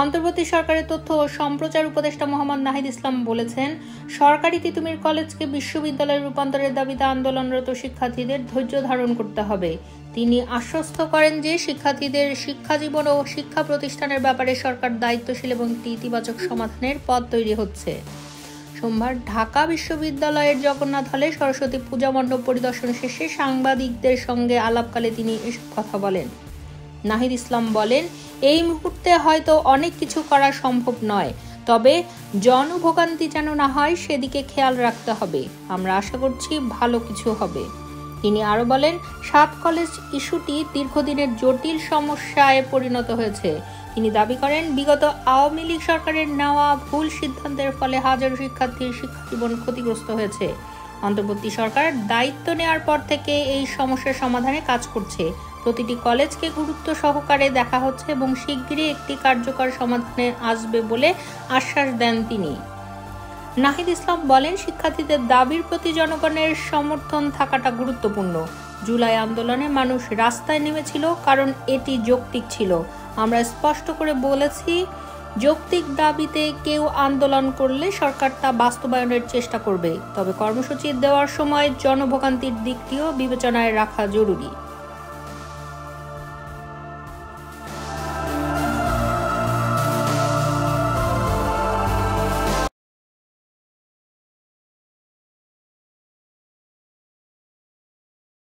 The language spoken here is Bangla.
অন্তর্বর্তী সরকারের তথ্য ও সম্প্রচার উপদেষ্টা মোহাম্মদ নাহিদ ইসলাম বলেছেন, সরকারি তিতুমির কলেজকে বিশ্ববিদ্যালয়ে রূপান্তরের দাবিতে আন্দোলনরত শিক্ষার্থীদের ধৈর্য ধারণ করতে হবে। তিনি আশ্বস্ত করেন যে শিক্ষার্থীদের শিক্ষাজীবন ও শিক্ষা প্রতিষ্ঠানের ব্যাপারে সরকার দায়িত্বশীল এবং একটি ইতিবাচক সমাধানের পথ তৈরি হচ্ছে। সোমবার ঢাকা বিশ্ববিদ্যালয়ের জগন্নাথ হলে সরস্বতী পূজা মণ্ডপ পরিদর্শন শেষে সাংবাদিকদের সঙ্গে আলাপকালে তিনি এসব কথা বলেন। নাহিদ ইসলাম বলেন, এই মুহূর্তে হয়তো অনেক কিছু করা সম্ভব নয়, তবে জনভোগান্তি যেন না হয় সেদিকে খেয়াল রাখতে হবে। আমরা আশা করছি ভালো কিছু হবে। তিনি আরো বলেন, 7 কলেজ ইস্যুটি দীর্ঘদিনের জটিল সমস্যায় পরিণত হয়েছে। তিনি দাবি করেন, বিগত আওয়ামী লীগ সরকারের নেওয়া ভুল সিদ্ধান্তের ফলে হাজারো শিক্ষার্থীর শিক্ষাজীবন ক্ষতিগ্রস্ত হয়েছে। অন্তর্বর্তী সরকার দায়িত্ব নেওয়ার পর থেকে এই সমস্যার সমাধানে কাজ করছে। প্রতিটি কলেজকে গুরুত্ব সহকারে দেখা হচ্ছে এবং শিগগিরই একটি কার্যকর সমাধানে আসবে বলে আশ্বাস দেন তিনি। নাহিদ ইসলাম বলেন, শিক্ষার্থীদের দাবির প্রতি জনগণের সমর্থন থাকাটা গুরুত্বপূর্ণ। জুলাই আন্দোলনে মানুষ রাস্তায় নেমেছিল কারণ এটি যৌক্তিক ছিল। আমরা স্পষ্ট করে বলেছি, যৌক্তিক দাবিতে কেউ আন্দোলন করলে সরকার তা বাস্তবায়নের চেষ্টা করবে, তবে কর্মসূচি দেওয়ার সময় জনভোগান্তির দিকটিও বিবেচনায় রাখা জরুরি।